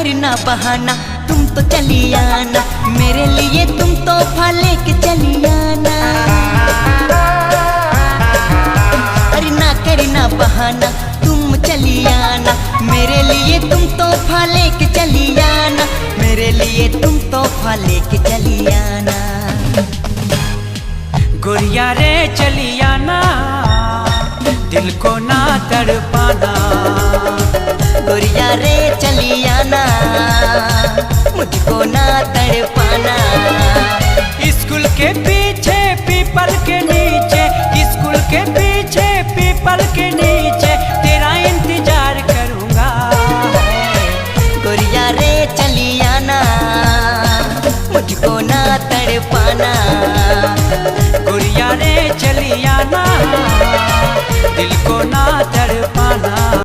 करना बहाना, तुम तो चली आना, मेरे लिए तुम तोहफा लेके चली आना। अरे ना करना बहाना, तुम चली आना, मेरे लिए तुम तोहफा लेके चली आना, मेरे लिए तुम तोहफा लेके चली आना। गोरिया रे चली आना, दिल को ना तड़पाना। गोरिया रे चली आना, मुझको ना तड़पाना। स्कूल के पीछे पीपल के नीचे, स्कूल के पीछे पीपल के नीचे तेरा इंतजार करूंगा। गोरिया रे चली आना, मुझको ना तड़पाना। गोरिया रे चली आना, दिल को ना तड़पाना।